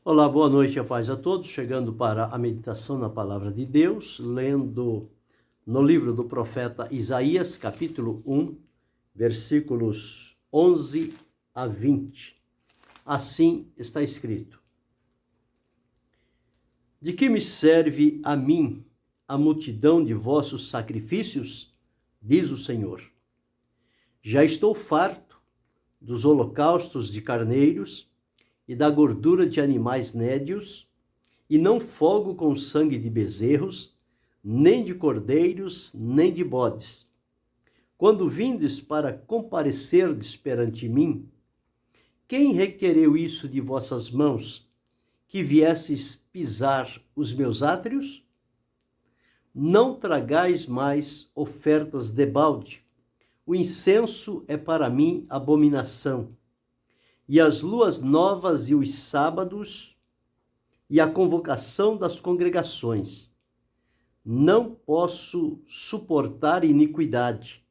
Olá, boa noite e a paz a todos. Chegando para a meditação na palavra de Deus, lendo no livro do profeta Isaías, capítulo 1, versículos 11 a 20. Assim está escrito: De que me serve a mim a multidão de vossos sacrifícios? Diz o Senhor. Já estou farto dos holocaustos de carneiros e da gordura de animais nédios, e não folgo com sangue de bezerros, nem de cordeiros, nem de bodes. Quando vindes para comparecerdes perante mim, quem requereu isso de vossas mãos, que viesseis pisar os meus átrios? Não tragais mais ofertas debalde, o incenso é para mim abominação, e as luas novas e os sábados, e a convocação das congregações. Não posso suportar iniquidade,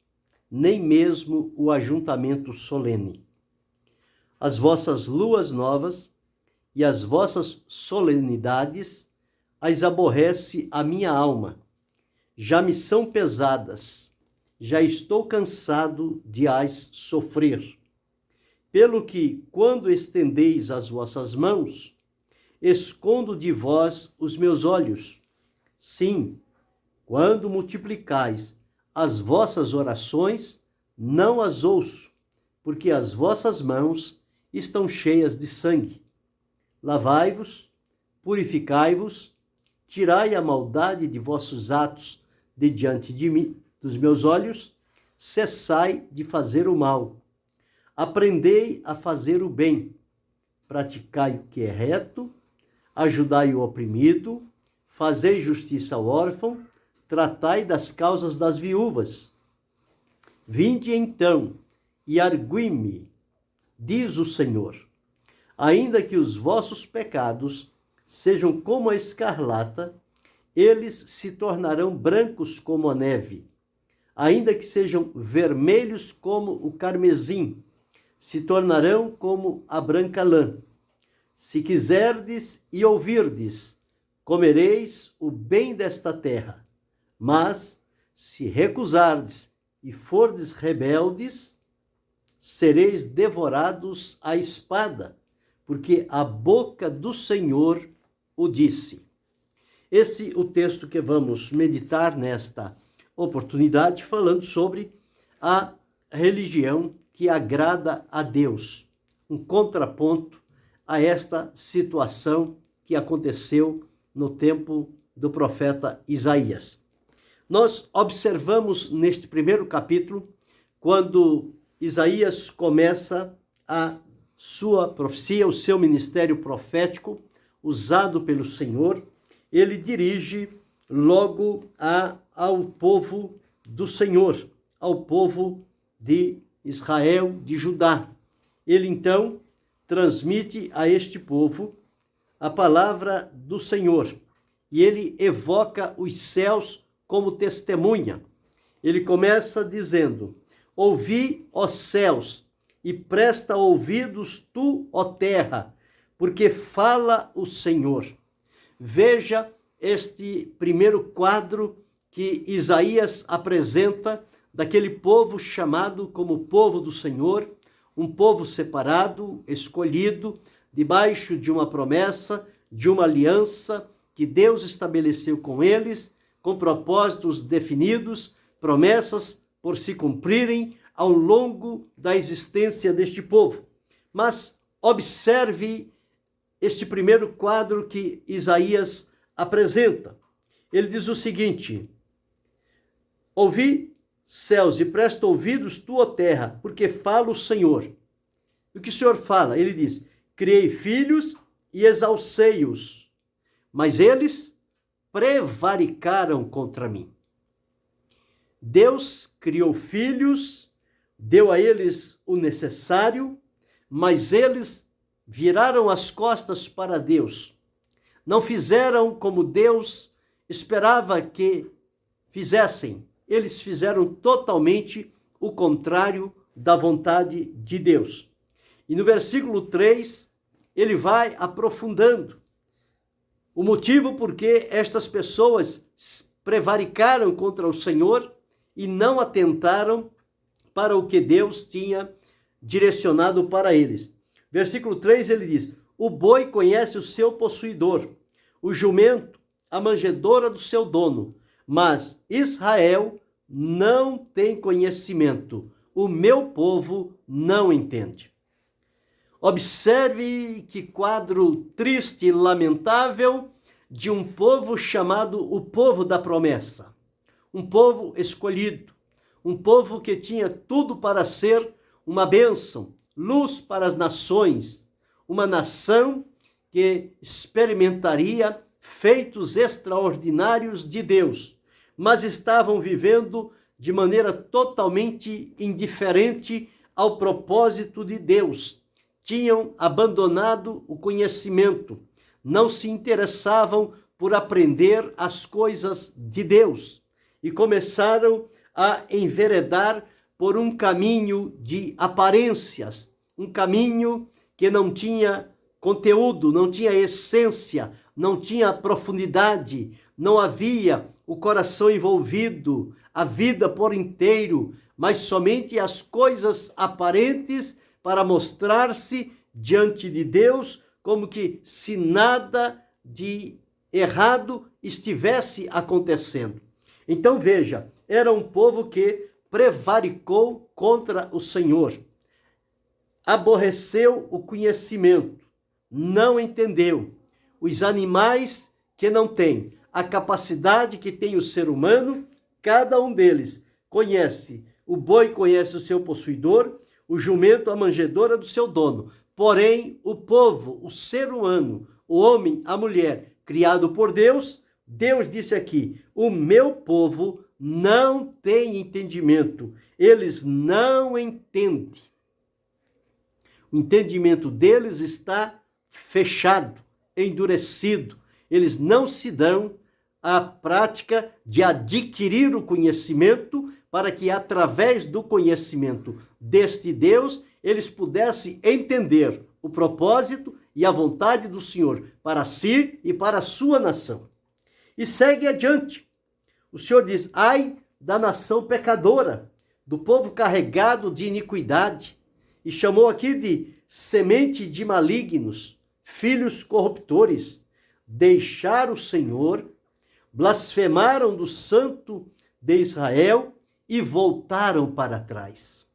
nem mesmo o ajuntamento solene. As vossas luas novas e as vossas solenidades as aborrece a minha alma. Já me são pesadas, já estou cansado de as sofrer. Pelo que, quando estendeis as vossas mãos, escondo de vós os meus olhos. Sim, quando multiplicais as vossas orações, não as ouço, porque as vossas mãos estão cheias de sangue. Lavai-vos, purificai-vos, tirai a maldade de vossos atos de diante de mim, dos meus olhos, cessai de fazer o mal. Aprendei a fazer o bem, praticai o que é reto, ajudai o oprimido, fazei justiça ao órfão, tratai das causas das viúvas. Vinde então e argui-me, diz o Senhor, ainda que os vossos pecados sejam como a escarlata, eles se tornarão brancos como a neve, ainda que sejam vermelhos como o carmesim, se tornarão como a branca lã. Se quiserdes e ouvirdes, comereis o bem desta terra. Mas, se recusardes e fordes rebeldes, sereis devorados à espada, porque a boca do Senhor o disse. Esse é o texto que vamos meditar nesta oportunidade, falando sobre a religião que agrada a Deus, um contraponto a esta situação que aconteceu no tempo do profeta Isaías. Nós observamos neste primeiro capítulo, quando Isaías começa a sua profecia, o seu ministério profético, usado pelo Senhor, ele dirige logo ao povo do Senhor, ao povo de Israel, de Judá. Ele então transmite a este povo a palavra do Senhor e ele evoca os céus como testemunha. Ele começa dizendo: ouvi, ó céus, e presta ouvidos tu, ó terra, porque fala o Senhor. Veja este primeiro quadro que Isaías apresenta daquele povo chamado como povo do Senhor, um povo separado, escolhido, debaixo de uma promessa, de uma aliança que Deus estabeleceu com eles, com propósitos definidos, promessas por se cumprirem ao longo da existência deste povo. Mas observe este primeiro quadro que Isaías apresenta. Ele diz o seguinte: ouvi, céus, e presta ouvidos tu, ó terra, porque fala o Senhor. O que o Senhor fala? Ele diz: criei filhos e exalcei-os, mas eles prevaricaram contra mim. Deus criou filhos, deu a eles o necessário, mas eles viraram as costas para Deus. Não fizeram como Deus esperava que fizessem. Eles fizeram totalmente o contrário da vontade de Deus. E no versículo 3, ele vai aprofundando o motivo porque estas pessoas prevaricaram contra o Senhor e não atentaram para o que Deus tinha direcionado para eles. Versículo 3 ele diz: o boi conhece o seu possuidor, o jumento a manjedoura do seu dono, mas Israel não tem conhecimento, o meu povo não entende. Observe que quadro triste e lamentável de um povo chamado o povo da promessa. Um povo escolhido, um povo que tinha tudo para ser uma bênção, luz para as nações, uma nação que experimentaria feitos extraordinários de Deus, mas estavam vivendo de maneira totalmente indiferente ao propósito de Deus. Tinham abandonado o conhecimento, não se interessavam por aprender as coisas de Deus e começaram a enveredar por um caminho de aparências, um caminho que não tinha conteúdo, não tinha essência, não tinha profundidade, não havia o coração envolvido, a vida por inteiro, mas somente as coisas aparentes para mostrar-se diante de Deus como que se nada de errado estivesse acontecendo. Então veja, era um povo que prevaricou contra o Senhor, aborreceu o conhecimento, não entendeu. Os animais que não têm a capacidade que tem o ser humano, cada um deles conhece, o boi conhece o seu possuidor, o jumento a manjedoura do seu dono. Porém, o povo, o ser humano, o homem, a mulher, criado por Deus, Deus disse aqui: o meu povo não tem entendimento, eles não entendem. O entendimento deles está fechado, endurecido. Eles não se dão à prática de adquirir o conhecimento para que, através do conhecimento deste Deus, eles pudessem entender o propósito e a vontade do Senhor para si e para a sua nação. E segue adiante. O Senhor diz: ai da nação pecadora, do povo carregado de iniquidade, e chamou aqui de semente de malignos, filhos corruptores, deixaram o Senhor, blasfemaram do Santo de Israel e voltaram para trás.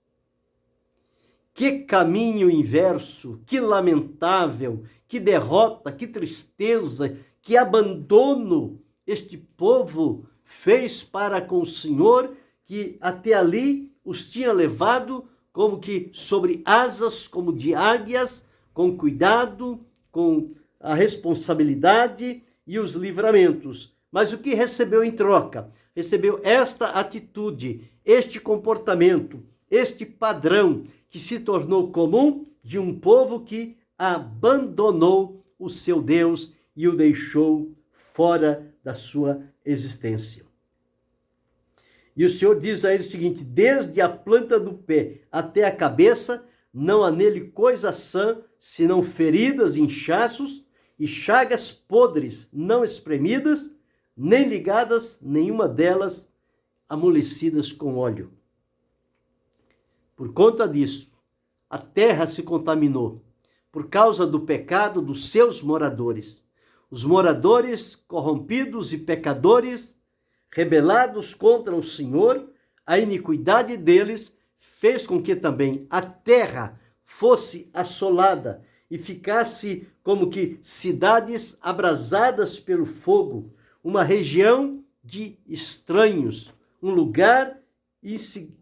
Que caminho inverso, que lamentável, que derrota, que tristeza, que abandono este povo fez para com o Senhor, que até ali os tinha levado como que sobre asas, como de águias, com cuidado, com a responsabilidade e os livramentos. Mas o que recebeu em troca? Recebeu esta atitude, este comportamento, este padrão que se tornou comum de um povo que abandonou o seu Deus e o deixou fora da sua existência. E o Senhor diz a ele o seguinte: desde a planta do pé até a cabeça, não há nele coisa sã, senão feridas, inchaços e chagas podres, não espremidas, nem ligadas, nenhuma delas amolecidas com óleo. Por conta disso, a terra se contaminou, por causa do pecado dos seus moradores. Os moradores corrompidos e pecadores, rebelados contra o Senhor, a iniquidade deles fez com que também a terra fosse assolada e ficasse como que cidades abrasadas pelo fogo, uma região de estranhos, um lugar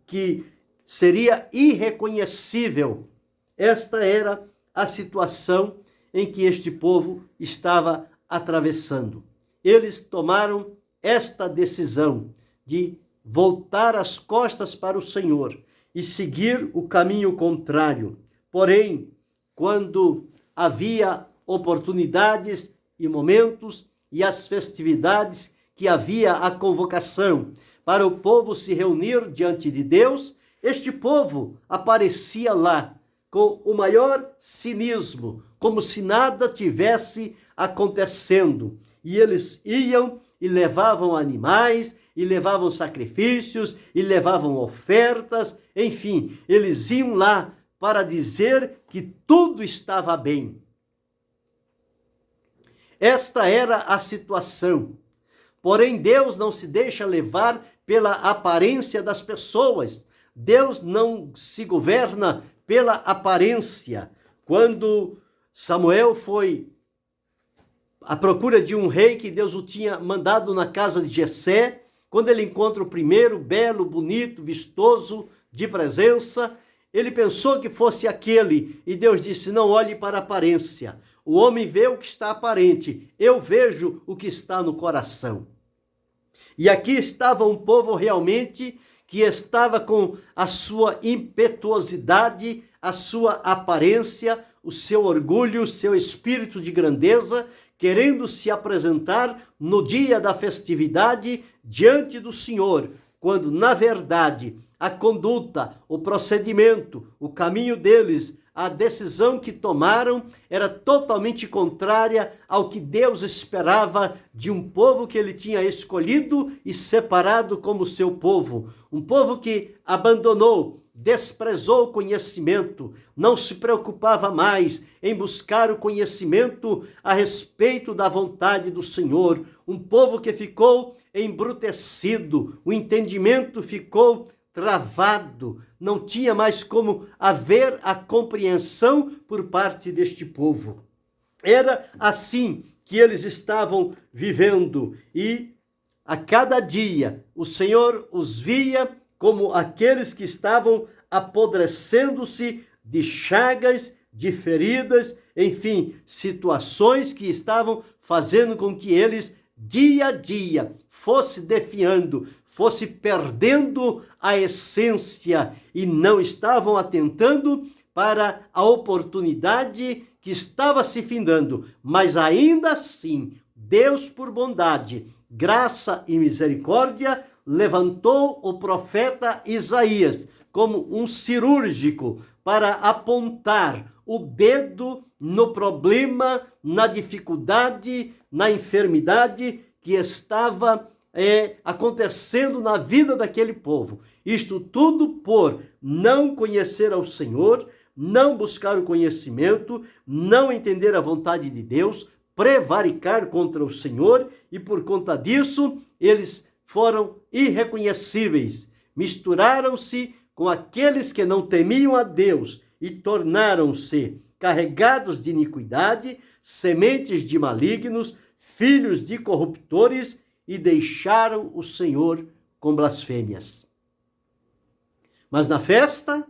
que seria irreconhecível. Esta era a situação em que este povo estava atravessando. Eles tomaram esta decisão de voltar as costas para o Senhor e seguir o caminho contrário. Porém, quando havia oportunidades e momentos e as festividades que havia a convocação para o povo se reunir diante de Deus, este povo aparecia lá com o maior cinismo, como se nada tivesse acontecendo. E eles iam e levavam animais, e levavam sacrifícios, e levavam ofertas, enfim, eles iam lá para dizer que tudo estava bem. Esta era a situação. Porém, Deus não se deixa levar pela aparência das pessoas. Deus não se governa pela aparência. Quando Samuel foi à procura de um rei que Deus o tinha mandado na casa de Jessé, quando ele encontra o primeiro, belo, bonito, vistoso, de presença, ele pensou que fosse aquele, e Deus disse, não olhe para a aparência. O homem vê o que está aparente, eu vejo o que está no coração. E aqui estava um povo realmente que estava com a sua impetuosidade, a sua aparência, o seu orgulho, o seu espírito de grandeza, querendo se apresentar no dia da festividade diante do Senhor, quando, na verdade, a conduta, o procedimento, o caminho deles, a decisão que tomaram era totalmente contrária ao que Deus esperava de um povo que ele tinha escolhido e separado como seu povo. Um povo que abandonou, desprezou o conhecimento, não se preocupava mais em buscar o conhecimento a respeito da vontade do Senhor. Um povo que ficou embrutecido, o entendimento ficou travado, não tinha mais como haver a compreensão por parte deste povo. Era assim que eles estavam vivendo e a cada dia o Senhor os via como aqueles que estavam apodrecendo-se de chagas, de feridas, enfim, situações que estavam fazendo com que eles dia a dia fosse definhando, fosse perdendo a essência e não estavam atentando para a oportunidade que estava se findando. Mas ainda assim, Deus, por bondade, graça e misericórdia, levantou o profeta Isaías como um cirúrgico para apontar o dedo no problema, na dificuldade, na enfermidade que estava acontecendo na vida daquele povo. Isto tudo por não conhecer ao Senhor, não buscar o conhecimento, não entender a vontade de Deus, prevaricar contra o Senhor, e por conta disso eles foram irreconhecíveis, misturaram-se com aqueles que não temiam a Deus e tornaram-se carregados de iniquidade, sementes de malignos, filhos de corruptores, e deixaram o Senhor com blasfêmias. Mas na festa,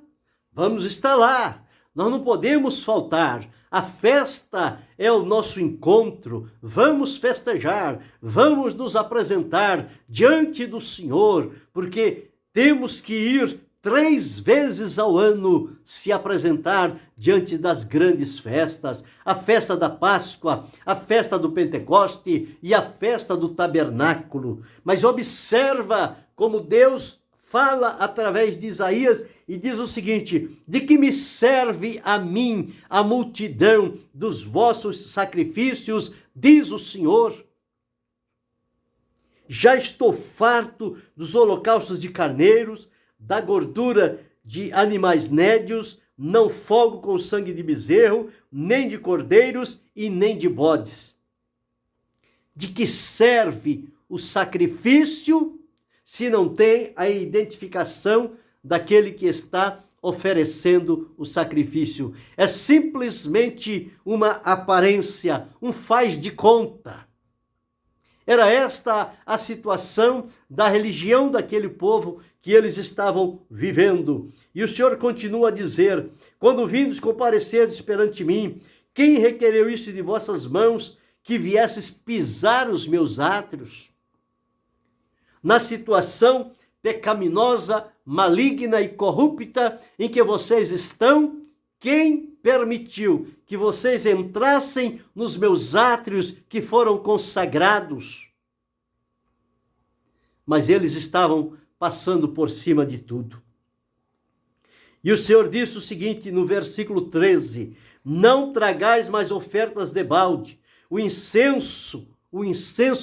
vamos estar lá, nós não podemos faltar. A festa é o nosso encontro, vamos festejar, vamos nos apresentar diante do Senhor, porque temos que ir 3 vezes ao ano se apresentar diante das grandes festas, a festa da Páscoa, a festa do Pentecoste e a festa do Tabernáculo. Mas observa como Deus fala através de Isaías e diz o seguinte: de que me serve a mim a multidão dos vossos sacrifícios, diz o Senhor. Já estou farto dos holocaustos de carneiros, da gordura de animais nédios, não folgo com sangue de bezerro, nem de cordeiros e nem de bodes. De que serve o sacrifício se não tem a identificação daquele que está oferecendo o sacrifício? É simplesmente uma aparência, um faz de conta. Era esta a situação da religião daquele povo que eles estavam vivendo. E o Senhor continua a dizer: quando vindes comparecerdes perante mim, quem requereu isso de vossas mãos, que viesses pisar os meus átrios? Na situação pecaminosa, maligna e corrupta em que vocês estão, quem permitiu que vocês entrassem nos meus átrios que foram consagrados? Mas eles estavam passando por cima de tudo. E o Senhor disse o seguinte no versículo 13: não tragais mais ofertas de balde. O incenso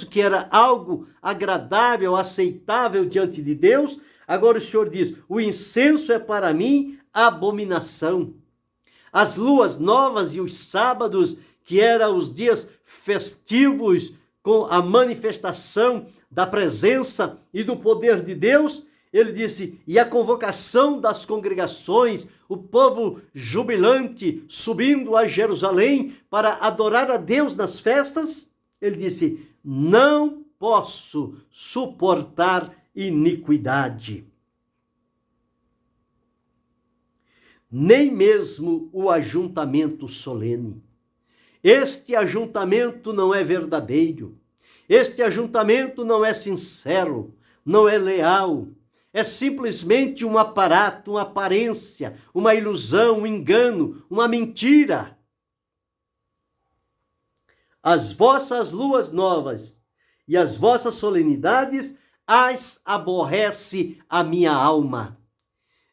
que era algo agradável, aceitável diante de Deus, agora o Senhor diz: o incenso é para mim abominação. As luas novas e os sábados, que eram os dias festivos com a manifestação da presença e do poder de Deus, ele disse, e a convocação das congregações, o povo jubilante subindo a Jerusalém para adorar a Deus nas festas, ele disse, não posso suportar iniquidade. Nem mesmo o ajuntamento solene. Este ajuntamento não é verdadeiro. Este ajuntamento não é sincero, não é leal. É simplesmente um aparato, uma aparência, uma ilusão, um engano, uma mentira. As vossas luas novas e as vossas solenidades as aborrece a minha alma.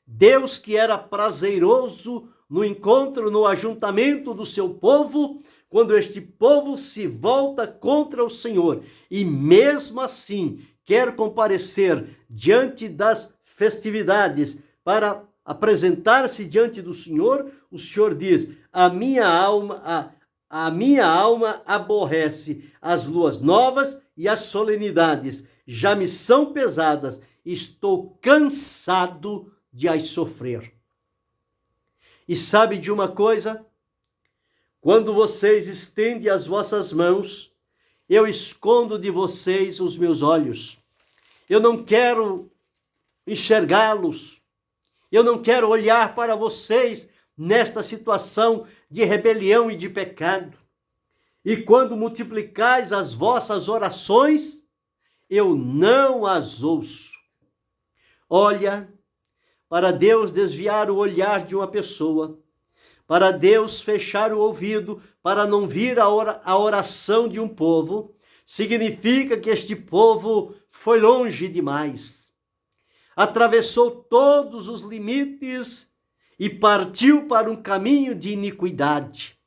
Deus, que era prazeroso no encontro, no ajuntamento do seu povo, quando este povo se volta contra o Senhor e mesmo assim quer comparecer diante das festividades para apresentar-se diante do Senhor, o Senhor diz, a minha alma aborrece as luas novas e as solenidades, já me são pesadas, estou cansado de as sofrer. E sabe de uma coisa? Quando vocês estendem as vossas mãos, eu escondo de vocês os meus olhos. Eu não quero enxergá-los. Eu não quero olhar para vocês nesta situação de rebelião e de pecado. E quando multiplicais as vossas orações, eu não as ouço. Olha, para Deus desviar o olhar de uma pessoa, para Deus fechar o ouvido, para não vir a oração de um povo, significa que este povo foi longe demais. Atravessou todos os limites e partiu para um caminho de iniquidade.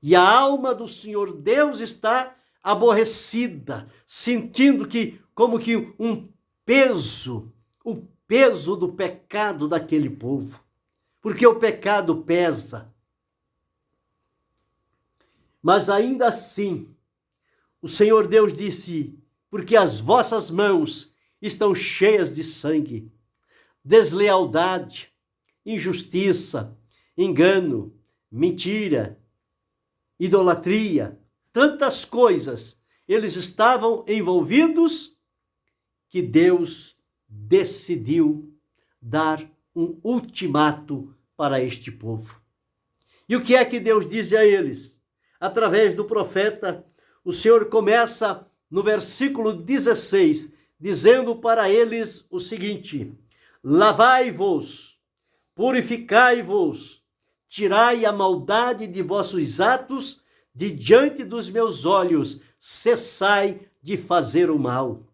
E a alma do Senhor Deus está aborrecida, sentindo que como que um peso, o peso do pecado daquele povo. Porque o pecado pesa. Mas ainda assim, o Senhor Deus disse, porque as vossas mãos estão cheias de sangue, deslealdade, injustiça, engano, mentira, idolatria, tantas coisas, eles estavam envolvidos que Deus decidiu dar um ultimato para este povo. E o que é que Deus diz a eles? Através do profeta, o Senhor começa no versículo 16, dizendo para eles o seguinte, lavai-vos, purificai-vos, tirai a maldade de vossos atos de diante dos meus olhos, cessai de fazer o mal.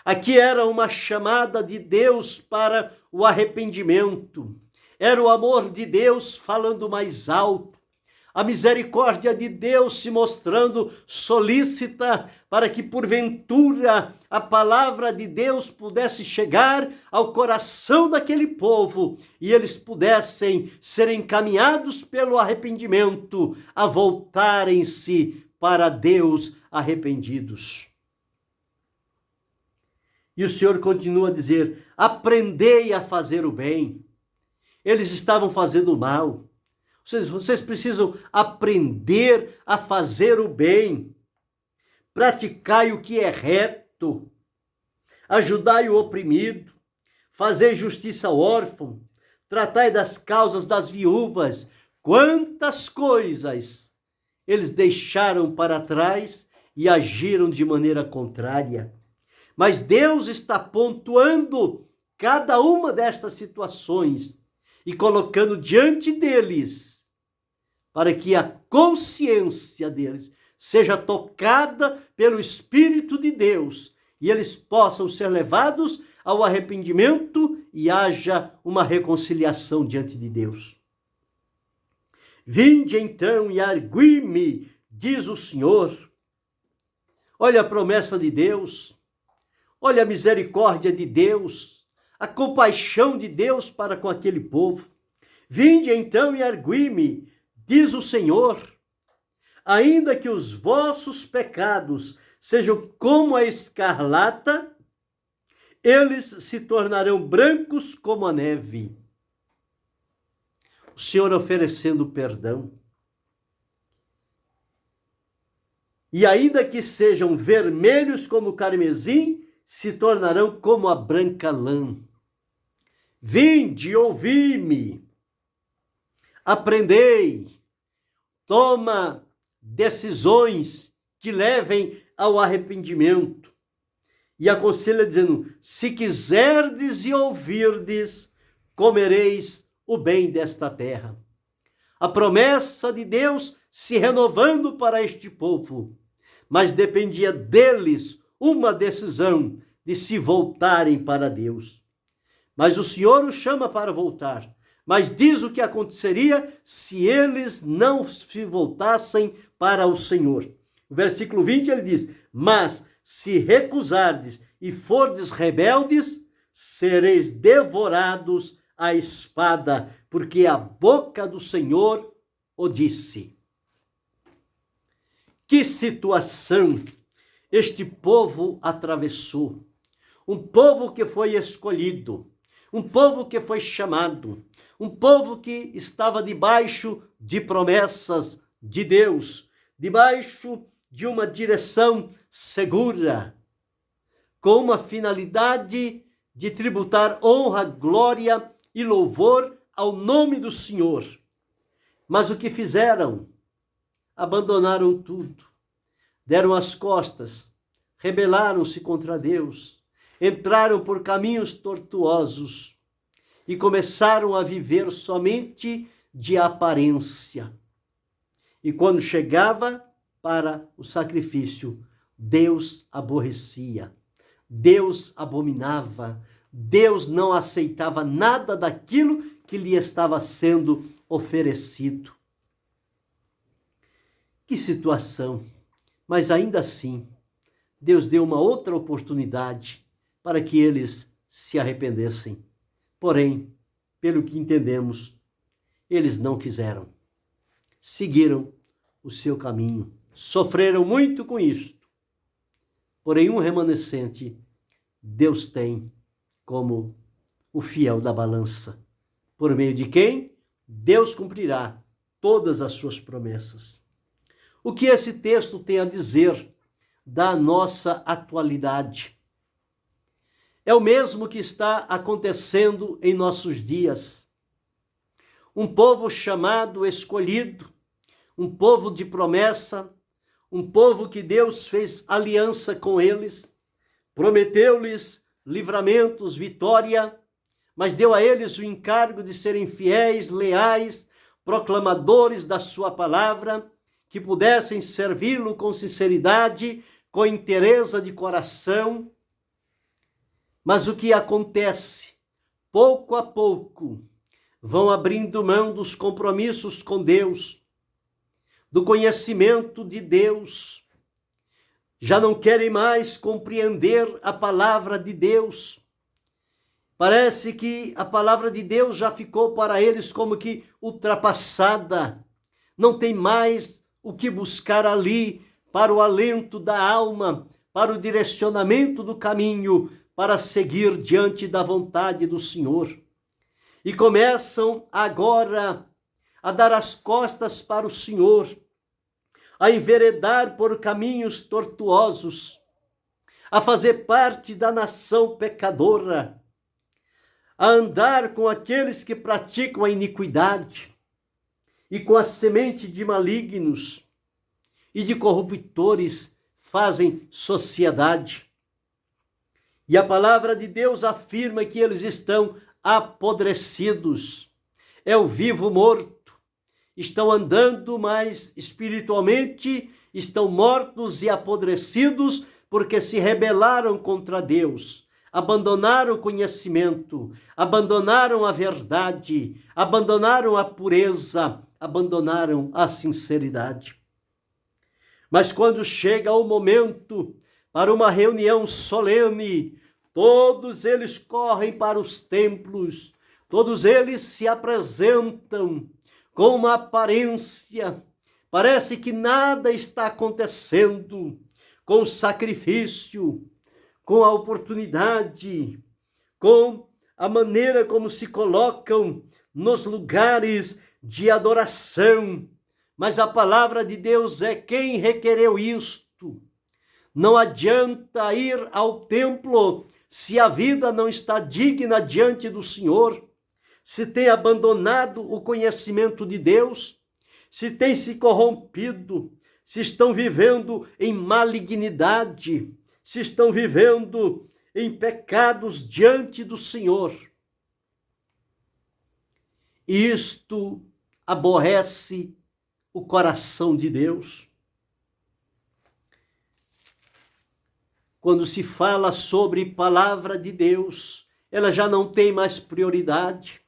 Aqui era uma chamada de Deus para o arrependimento. Era o amor de Deus falando mais alto. A misericórdia de Deus se mostrando solícita para que, porventura, a palavra de Deus pudesse chegar ao coração daquele povo e eles pudessem ser encaminhados pelo arrependimento a voltarem-se para Deus arrependidos. E o Senhor continua a dizer, aprendei a fazer o bem. Eles estavam fazendo o mal. Vocês precisam aprender a fazer o bem. Praticai o que é reto. Ajudai o oprimido. Fazei justiça ao órfão. Tratai das causas das viúvas. Quantas coisas eles deixaram para trás e agiram de maneira contrária. Mas Deus está pontuando cada uma destas situações e colocando diante deles, para que a consciência deles seja tocada pelo Espírito de Deus e eles possam ser levados ao arrependimento e haja uma reconciliação diante de Deus. Vinde então e argui-me, diz o Senhor. Olha a promessa de Deus, olha a misericórdia de Deus, a compaixão de Deus para com aquele povo. Vinde então e argui-me, diz o Senhor, ainda que os vossos pecados sejam como a escarlata, eles se tornarão brancos como a neve. O Senhor oferecendo perdão. E ainda que sejam vermelhos como o carmesim, se tornarão como a branca lã. Vinde, ouvi-me, aprendei, toma decisões que levem ao arrependimento. E aconselha dizendo, se quiserdes e ouvirdes, comereis o bem desta terra. A promessa de Deus se renovando para este povo, mas dependia deles uma decisão de se voltarem para Deus. Mas o Senhor os chama para voltar, mas diz o que aconteceria se eles não se voltassem para o Senhor. No versículo 20 ele diz, mas se recusardes e fordes rebeldes, sereis devorados à espada, porque a boca do Senhor o disse. Que situação este povo atravessou. Um povo que foi escolhido, um povo que foi chamado, um povo que estava debaixo de promessas de Deus, debaixo de uma direção segura, com uma finalidade de tributar honra, glória e louvor ao nome do Senhor. Mas o que fizeram? Abandonaram tudo, deram as costas, rebelaram-se contra Deus, entraram por caminhos tortuosos e começaram a viver somente de aparência. E quando chegava para o sacrifício, Deus aborrecia, Deus abominava, Deus não aceitava nada daquilo que lhe estava sendo oferecido. Que situação! Mas ainda assim, Deus deu uma outra oportunidade para que eles se arrependessem. Porém, pelo que entendemos, eles não quiseram. Seguiram o seu caminho. Sofreram muito com isto. Porém, um remanescente, Deus tem como o fiel da balança. Por meio de quem? Deus cumprirá todas as suas promessas. O que esse texto tem a dizer da nossa atualidade? É o mesmo que está acontecendo em nossos dias. Um povo chamado, escolhido, um povo de promessa, um povo que Deus fez aliança com eles, prometeu-lhes livramentos, vitória, mas deu a eles o encargo de serem fiéis, leais, proclamadores da sua palavra, que pudessem servi-lo com sinceridade, com inteireza de coração. Mas o que acontece? Pouco a pouco, vão abrindo mão dos compromissos com Deus, do conhecimento de Deus. Já não querem mais compreender a palavra de Deus. Parece que a palavra de Deus já ficou para eles como que ultrapassada. Não tem mais o que buscar ali para o alento da alma, para o direcionamento do caminho, para seguir diante da vontade do Senhor. E começam agora a dar as costas para o Senhor, a enveredar por caminhos tortuosos, a fazer parte da nação pecadora, a andar com aqueles que praticam a iniquidade e com a semente de malignos e de corruptores fazem sociedade. E a palavra de Deus afirma que eles estão apodrecidos. É o vivo morto. Estão andando, mas espiritualmente estão mortos e apodrecidos porque se rebelaram contra Deus. abandonaram o conhecimento, abandonaram a verdade, abandonaram a pureza, abandonaram a sinceridade. Mas quando chega o momento para uma reunião solene, todos eles correm para os templos, todos eles se apresentam com uma aparência, parece que nada está acontecendo, com o sacrifício, com a oportunidade, com a maneira como se colocam nos lugares de adoração. Mas a palavra de Deus é quem requereu isto. Não adianta ir ao templo se a vida não está digna diante do Senhor, se tem abandonado o conhecimento de Deus, se tem se corrompido, se estão vivendo em malignidade, se estão vivendo em pecados diante do Senhor. Isto aborrece o coração de Deus. Quando se fala sobre palavra de Deus, ela já não tem mais prioridade.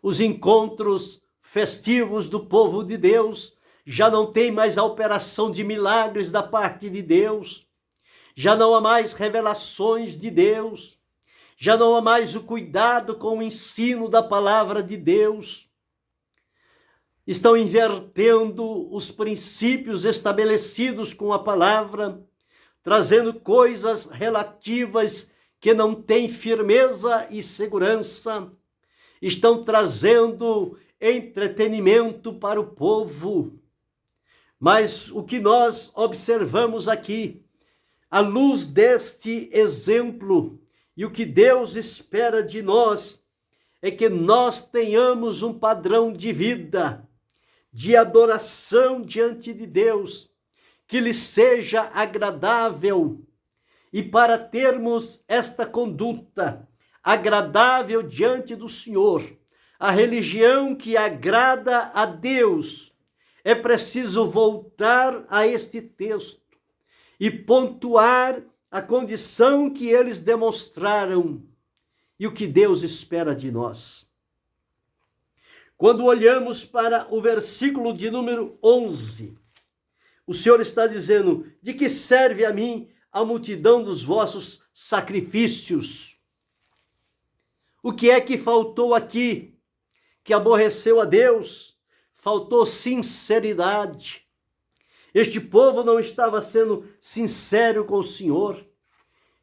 Os encontros festivos do povo de Deus já não tem mais a operação de milagres da parte de Deus. Já não há mais revelações de Deus, já não há mais o cuidado com o ensino da palavra de Deus. Estão invertendo os princípios estabelecidos com a palavra, trazendo coisas relativas que não têm firmeza e segurança. Estão trazendo entretenimento para o povo. Mas o que nós observamos aqui, à luz deste exemplo, e o que Deus espera de nós, é que nós tenhamos um padrão de vida, de adoração diante de Deus, que lhe seja agradável. E para termos esta conduta agradável diante do Senhor, a religião que agrada a Deus, é preciso voltar a este texto e pontuar a condição que eles demonstraram e o que Deus espera de nós. Quando olhamos para o versículo de número 11, o Senhor está dizendo: de que serve a mim a multidão dos vossos sacrifícios? O que é que faltou aqui, que aborreceu a Deus? Faltou sinceridade. Este povo não estava sendo sincero com o Senhor.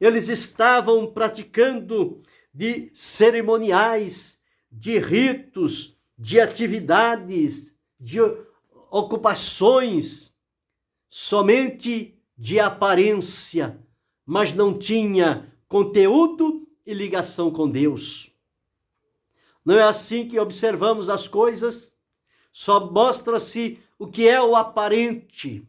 Eles estavam praticando de cerimoniais, de ritos, de atividades, de ocupações, somente de aparência, mas não tinha conteúdo e ligação com Deus. Não é assim que observamos as coisas? Só mostra-se o que é o aparente,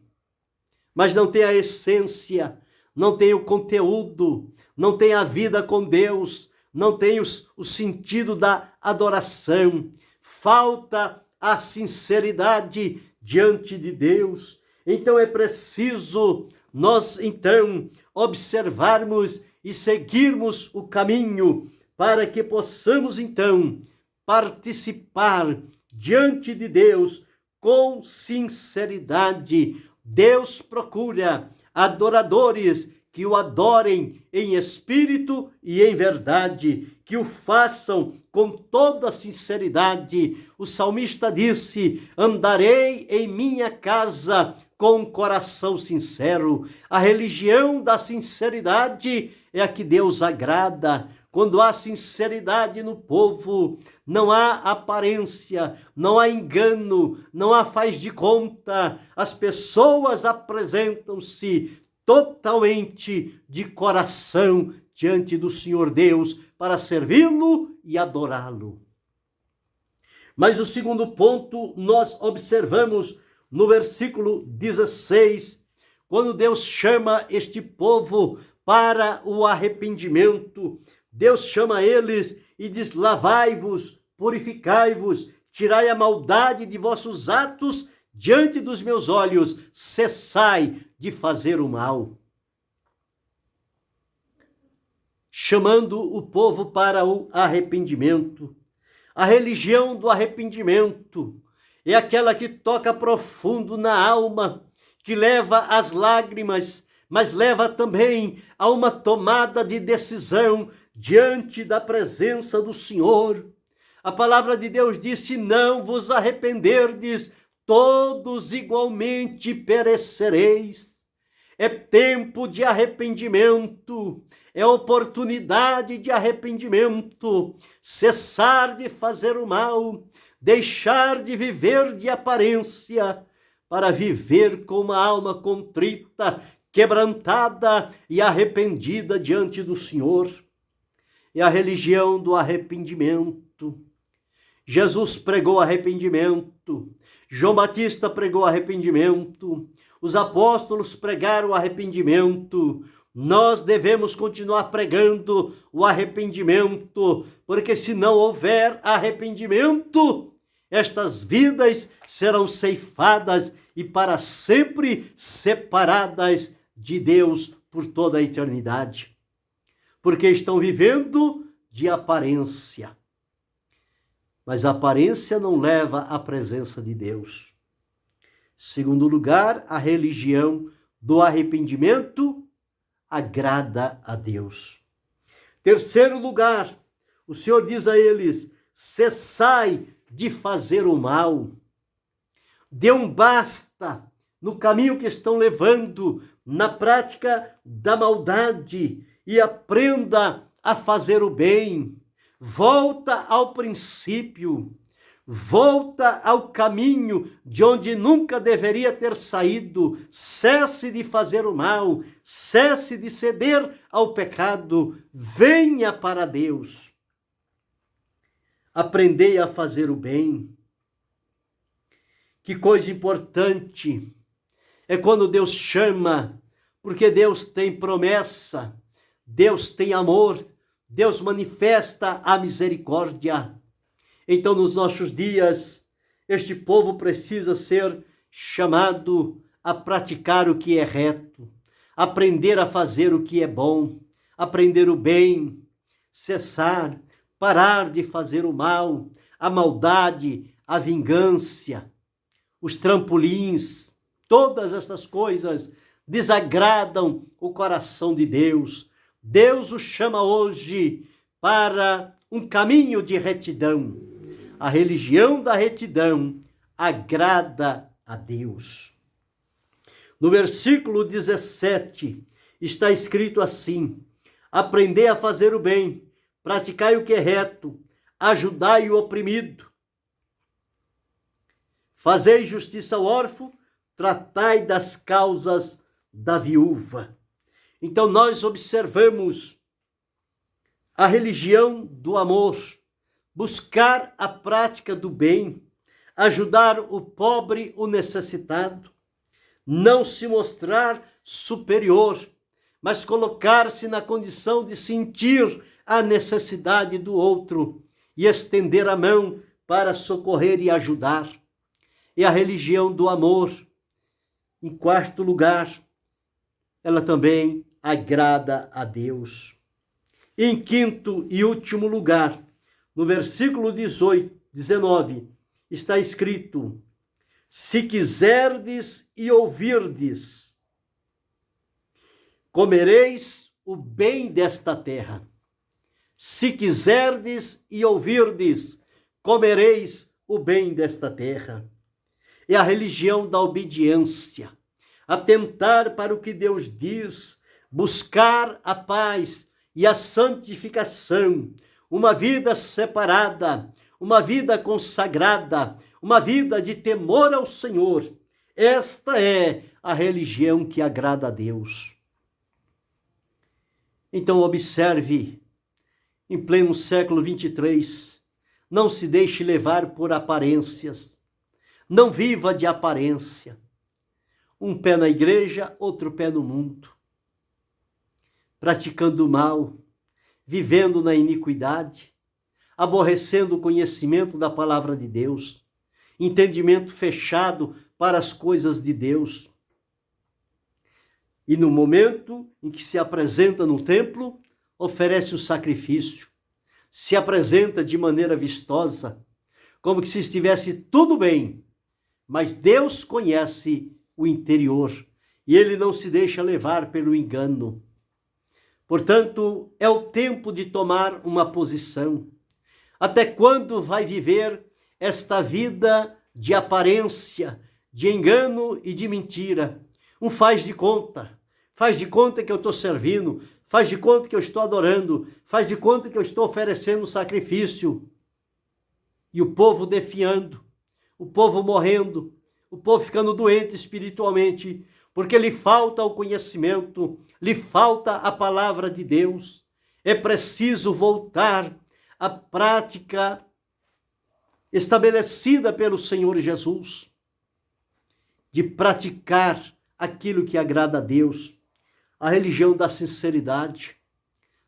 mas não tem a essência, não tem o conteúdo, não tem a vida com Deus, não tem o sentido da adoração. Falta a sinceridade diante de Deus. Então é preciso nós, então, observarmos e seguirmos o caminho para que possamos, então, participar diante de Deus com sinceridade. Deus procura adoradores que o adorem em espírito e em verdade, que o façam com toda sinceridade. O salmista disse: andarei em minha casa com um coração sincero. A religião da sinceridade é a que Deus agrada. Quando há sinceridade no povo, não há aparência, não há engano, não há faz de conta. As pessoas apresentam-se totalmente de coração diante do Senhor Deus para servi-lo e adorá-lo. Mas o segundo ponto nós observamos no versículo 16, quando Deus chama este povo para o arrependimento. Deus chama eles e diz: lavai-vos, purificai-vos, tirai a maldade de vossos atos diante dos meus olhos, cessai de fazer o mal. chamando o povo para o arrependimento. A religião do arrependimento é aquela que toca profundo na alma, que leva às lágrimas, mas leva também a uma tomada de decisão diante da presença do Senhor. A palavra de Deus diz: se não vos arrependerdes, todos igualmente perecereis. É tempo de arrependimento, é oportunidade de arrependimento, cessar de fazer o mal, deixar de viver de aparência, para viver com uma alma contrita, quebrantada e arrependida diante do Senhor. É a religião do arrependimento. Jesus pregou arrependimento, João Batista pregou arrependimento, os apóstolos pregaram arrependimento. Nós devemos continuar pregando o arrependimento, porque se não houver arrependimento, estas vidas serão ceifadas e para sempre separadas de Deus por toda a eternidade, porque estão vivendo de aparência. Mas a aparência não leva à presença de Deus. Segundo lugar, a religião do arrependimento agrada a Deus. Terceiro lugar, o Senhor diz a eles: cessai de fazer o mal. Dê um basta no caminho que estão levando, na prática da maldade, e aprenda a fazer o bem. Volta ao princípio, volta ao caminho de onde nunca deveria ter saído. Cesse de fazer o mal, cesse de ceder ao pecado, venha para Deus. Aprendei a fazer o bem. Que coisa importante é quando Deus chama, porque Deus tem promessa, Deus tem amor, Deus manifesta a misericórdia. Então, nos nossos dias, este povo precisa ser chamado a praticar o que é reto, aprender a fazer o que é bom, aprender o bem, cessar, parar de fazer o mal, a maldade, a vingança, os trampolins, todas essas coisas desagradam o coração de Deus. Deus o chama hoje para um caminho de retidão. A religião da retidão agrada a Deus. No versículo 17 está escrito assim: aprendei a fazer o bem, praticai o que é reto, ajudai o oprimido, fazei justiça ao órfão, tratai das causas da viúva. Então nós observamos a religião do amor, buscar a prática do bem, ajudar o pobre, o necessitado, não se mostrar superior, mas colocar-se na condição de sentir a necessidade do outro e estender a mão para socorrer e ajudar. É a religião do amor. Em quarto lugar, ela também agrada a Deus. Em quinto e último lugar, no versículo 19, está escrito: se quiserdes e ouvirdes, comereis o bem desta terra. Se quiserdes e ouvirdes, comereis o bem desta terra. É a religião da obediência, atentar para o que Deus diz, buscar a paz e a santificação, uma vida separada, uma vida consagrada, uma vida de temor ao Senhor. Esta é a religião que agrada a Deus. Então observe, em pleno século 23, não se deixe levar por aparências, não viva de aparência. Um pé na igreja, outro pé no mundo. Praticando o mal, vivendo na iniquidade, aborrecendo o conhecimento da palavra de Deus, entendimento fechado para as coisas de Deus. E no momento em que se apresenta no templo, oferece um sacrifício, se apresenta de maneira vistosa, como que se estivesse tudo bem, mas Deus conhece o interior e ele não se deixa levar pelo engano. Portanto, é o tempo de tomar uma posição. Até quando vai viver esta vida de aparência, de engano e de mentira? Um faz de conta que eu estou servindo, faz de conta que eu estou adorando, faz de conta que eu estou oferecendo sacrifício. E o povo definhando, o povo morrendo, o povo ficando doente espiritualmente, porque lhe falta o conhecimento, lhe falta a palavra de Deus. É preciso voltar à prática estabelecida pelo Senhor Jesus, de praticar aquilo que agrada a Deus, a religião da sinceridade,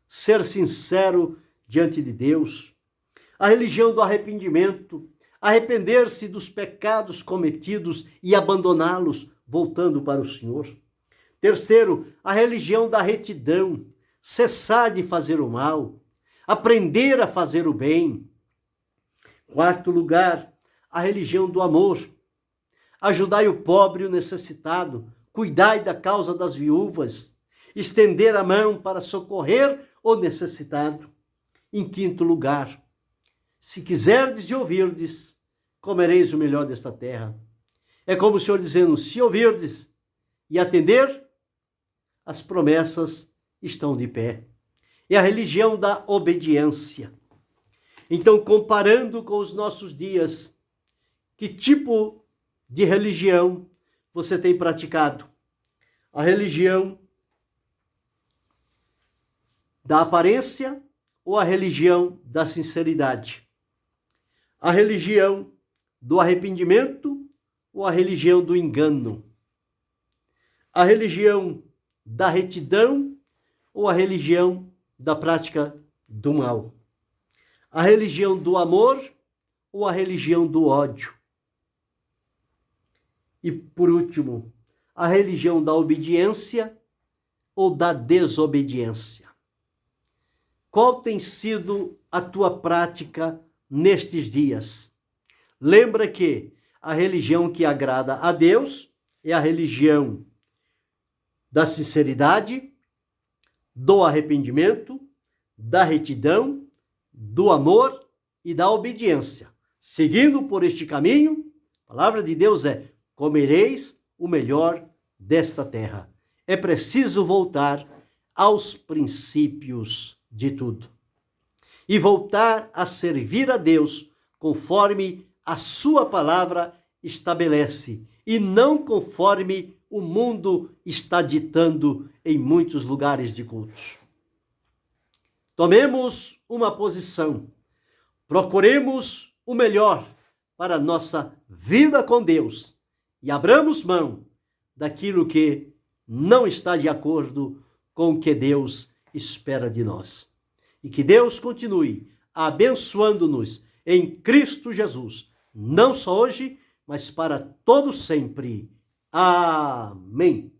ser sincero diante de Deus, a religião do arrependimento, arrepender-se dos pecados cometidos e abandoná-los, voltando para o Senhor. Terceiro, a religião da retidão, cessar de fazer o mal, aprender a fazer o bem. Quarto lugar, a religião do amor. Ajudai o pobre e o necessitado, cuidai da causa das viúvas, estender a mão para socorrer o necessitado. Em quinto lugar, se quiserdes e ouvirdes, comereis o melhor desta terra. É como o Senhor dizendo, se ouvirdes e atender, as promessas estão de pé. É a religião da obediência. Então, comparando com os nossos dias, que tipo de religião você tem praticado? A religião da aparência ou a religião da sinceridade? A religião do arrependimento ou a religião do engano? A religião da retidão ou a religião da prática do mal? A religião do amor ou a religião do ódio? E, por último, a religião da obediência ou da desobediência? Qual tem sido a tua prática nestes dias? Lembra que a religião que agrada a Deus é a religião da sinceridade, do arrependimento, da retidão, do amor e da obediência. Seguindo por este caminho, a palavra de Deus é: comereis o melhor desta terra. É preciso voltar aos princípios de tudo e voltar a servir a Deus conforme a sua palavra estabelece e não conforme o mundo está ditando em muitos lugares de cultos. Tomemos uma posição, procuremos o melhor para a nossa vida com Deus e abramos mão daquilo que não está de acordo com o que Deus espera de nós. E que Deus continue abençoando-nos em Cristo Jesus, não só hoje, mas para todo sempre. Amém.